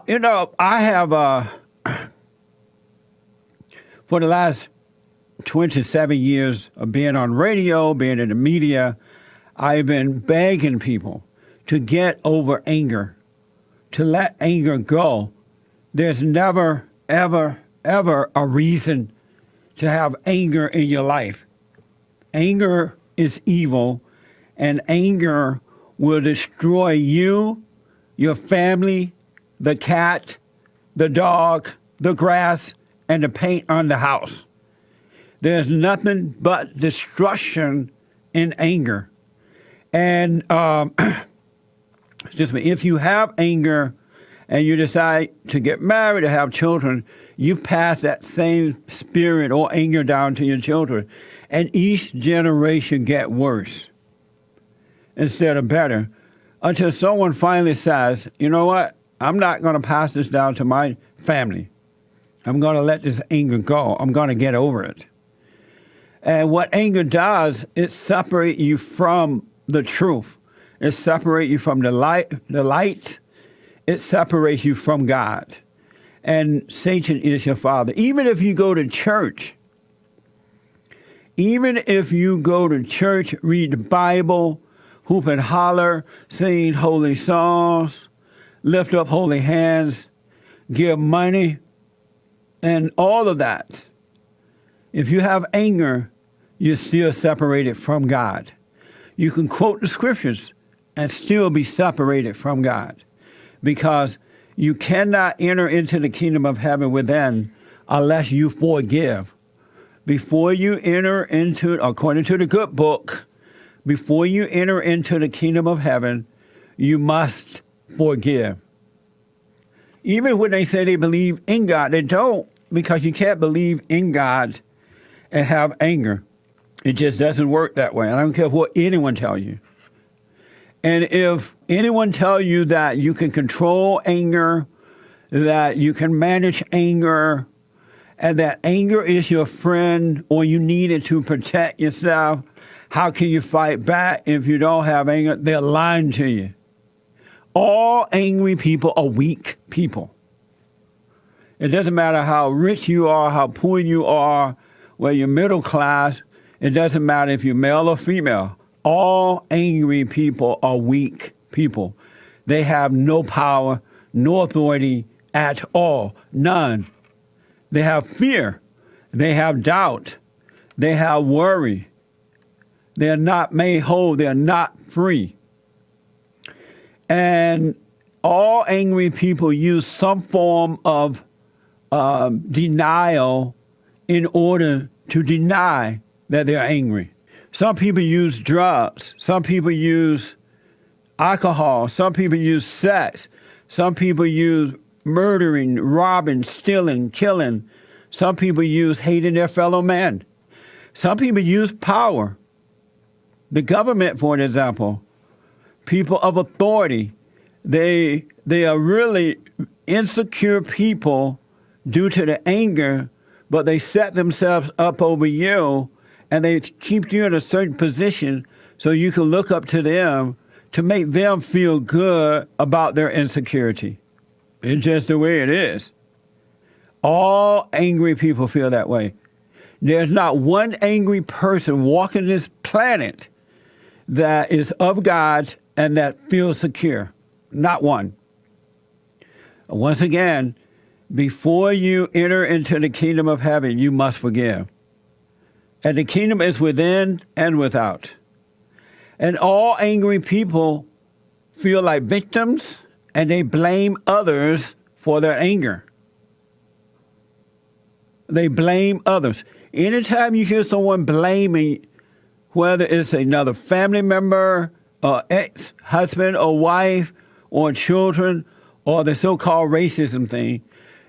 I have, for the last 27 years of being on radio, being in the media, I've been begging people to get over anger, to let anger go. There's never, ever, ever a reason to have anger in your life. Anger is evil, and anger will destroy you, your family, the cat, the dog, the grass, and the paint on the house. There's nothing but destruction in anger. And if you have anger and you decide to get married or have children, you pass that same spirit or anger down to your children. And each generation get worse instead of better until someone finally says, you know what, I'm not going to pass this down to my family. I'm going to let this anger go. I'm going to get over it. And what anger does, it separates you from the truth. It separates you from the light. It separates you from God. And Satan is your father. Even if you go to church, read the Bible, hoop and holler, sing holy songs, lift up holy hands, give money, and all of that. If you have anger, you're still separated from God. You can quote the scriptures and still be separated from God because you cannot enter into the kingdom of heaven within unless you forgive. Before you enter into, according to the good book, before you enter into the kingdom of heaven, you must forgive. Even when they say they believe in God, they don't, because you can't believe in God and have anger. It just doesn't work that way. And I don't care what anyone tells you. And if anyone tells you that you can control anger, that you can manage anger, and that anger is your friend or you need it to protect yourself, how can you fight back if you don't have anger? They're lying to you. All angry people are weak people. It doesn't matter how rich you are, how poor you are, whether you're middle class. It doesn't matter if you're male or female. All angry people are weak people. They have no power, no authority at all. None. They have fear. They have doubt. They have worry. They're not made whole. They're not free. And all angry people use some form of denial in order to deny that they're angry. Some people use drugs. Some people use alcohol. Some people use sex. Some people use murdering, robbing, stealing, killing. Some people use hating their fellow man. Some people use power. The government, for an example, people of authority, they are really insecure people due to the anger, but they set themselves up over you and they keep you in a certain position so you can look up to them to make them feel good about their insecurity. It's just the way it is. All angry people feel that way. There's not one angry person walking this planet that is of God and that feels secure. Not one. Once again, before you enter into the kingdom of heaven, you must forgive. And the kingdom is within and without. And all angry people feel like victims and they blame others for their anger. They blame others. Anytime you hear someone blaming, whether it's another family member, or ex-husband or wife, or children, or the so-called racism thing,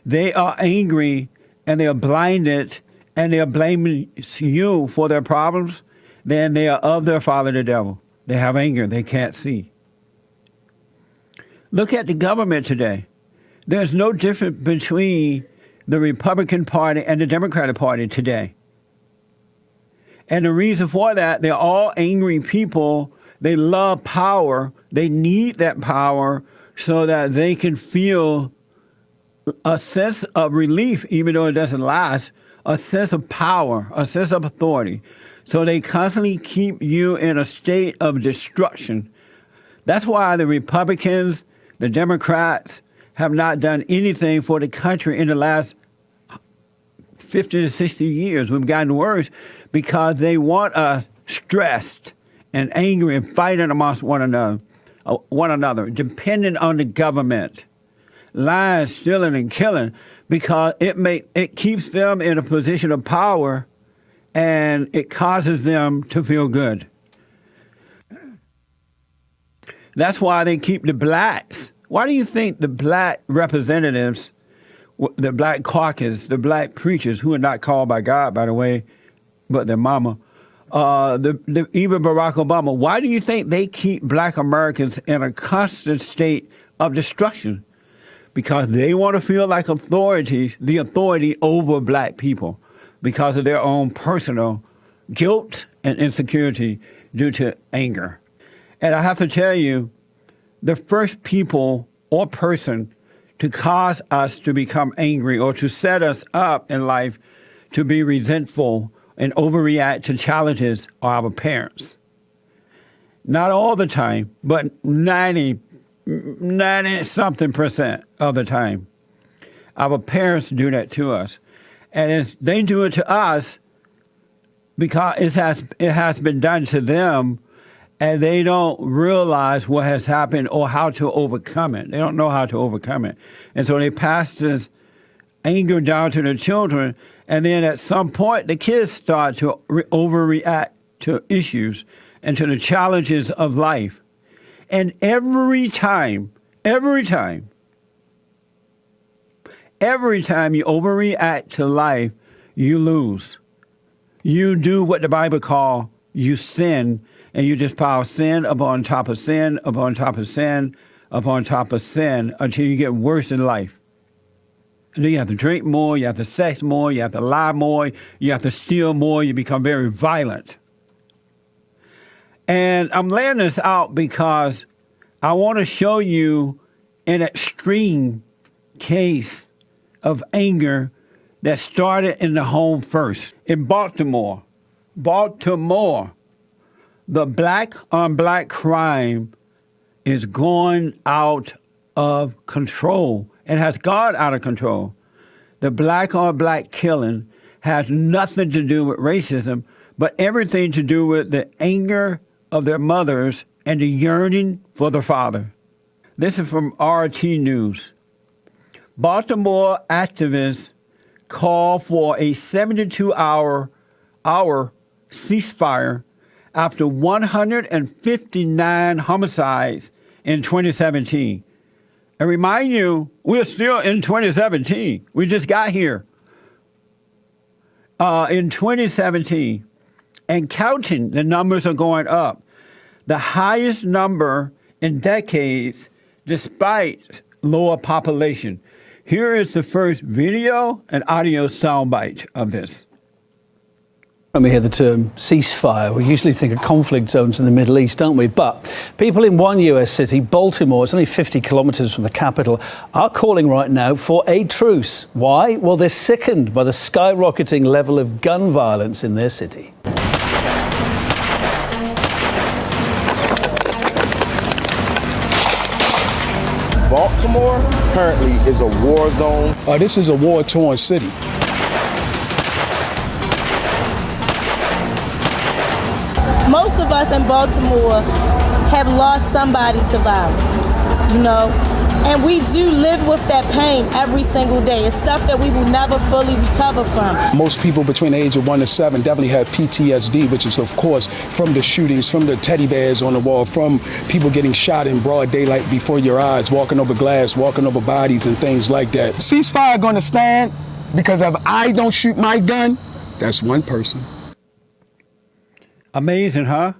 they are angry and they are blinded and they are blaming you for their problems, then they are of their father, the devil. They have anger they can't see. Look at the government today. There's no difference between the Republican Party and the Democratic Party today. And the reason for that, they're all angry people. They love power. They need that power so that they can feel a sense of relief, even though it doesn't last, a sense of power, a sense of authority. So they constantly keep you in a state of destruction. That's why the Republicans, the Democrats, have not done anything for the country in the last 50 to 60 years. We've gotten worse because they want us stressed and angry and fighting amongst one another, dependent on the government, lying, stealing, and killing, because it keeps them in a position of power, and it causes them to feel good. That's why they keep the blacks. Why do you think the black representatives, the black caucus, the black preachers, who are not called by God, by the way, but their mama, even Barack Obama, why do you think they keep black Americans in a constant state of destruction? Because they want to feel like the authority over black people because of their own personal guilt and insecurity due to anger. And I have to tell you, the first people or person to cause us to become angry or to set us up in life to be resentful and overreact to challenges are our parents. Not all the time, but 90-something% of the time. Our parents do that to us. And they do it to us because it has been done to them, and they don't realize what has happened or how to overcome it. They don't know how to overcome it. And so they pass this anger down to the children, and then at some point, the kids start to overreact to issues and to the challenges of life. And every time you overreact to life, you lose. You do what the Bible calls you sin, and you just pile sin upon top of sin, upon top of sin, upon top of sin, until you get worse in life. And then you have to drink more, you have to sex more, you have to lie more, you have to steal more, you become very violent. And I'm laying this out because I want to show you an extreme case of anger that started in the home first. In Baltimore, the black-on-black crime is going out of control and has gone out of control. The black-on-black killing has nothing to do with racism, but everything to do with the anger of their mothers and the yearning for their father. This is from RT News. Baltimore activists call for a 72-hour ceasefire after 159 homicides in 2017. And remind you, we're still in 2017. We just got here. In 2017, and counting, the numbers are going up. The highest number in decades, despite lower population. Here is the first video and audio soundbite of this. When we hear the term ceasefire, we usually think of conflict zones in the Middle East, don't we? But people in one US city, Baltimore, it's only 50 kilometres from the capital, are calling right now for a truce. Why? Well, they're sickened by the skyrocketing level of gun violence in their city. Baltimore currently is a war zone. This is a war-torn city. Most of us in Baltimore have lost somebody to violence, you know, and we do live with that pain every single day. It's stuff that we will never fully recover from. Most people between the age of 1 to 7 definitely have PTSD, which is, of course, from the shootings, from the teddy bears on the wall, from people getting shot in broad daylight before your eyes, walking over glass, walking over bodies and things like that. Ceasefire gonna stand because if I don't shoot my gun, that's one person. Amazing, huh?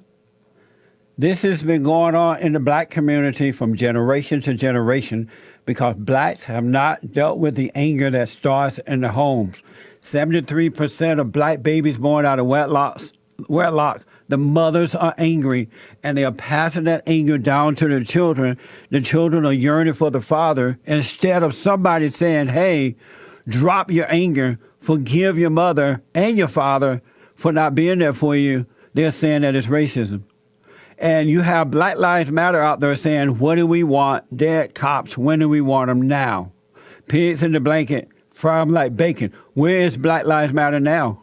This has been going on in the black community from generation to generation because blacks have not dealt with the anger that starts in the homes. 73% of black babies born out of wedlock The mothers are angry, and they are passing that anger down to their children. The children are yearning for the father. Instead of somebody saying, hey, drop your anger, forgive your mother and your father for not being there for you, they're saying that it's racism. And you have Black Lives Matter out there saying, what do we want? Dead cops, when do we want them? Now. Pigs in the blanket, fry them like bacon. Where is Black Lives Matter now?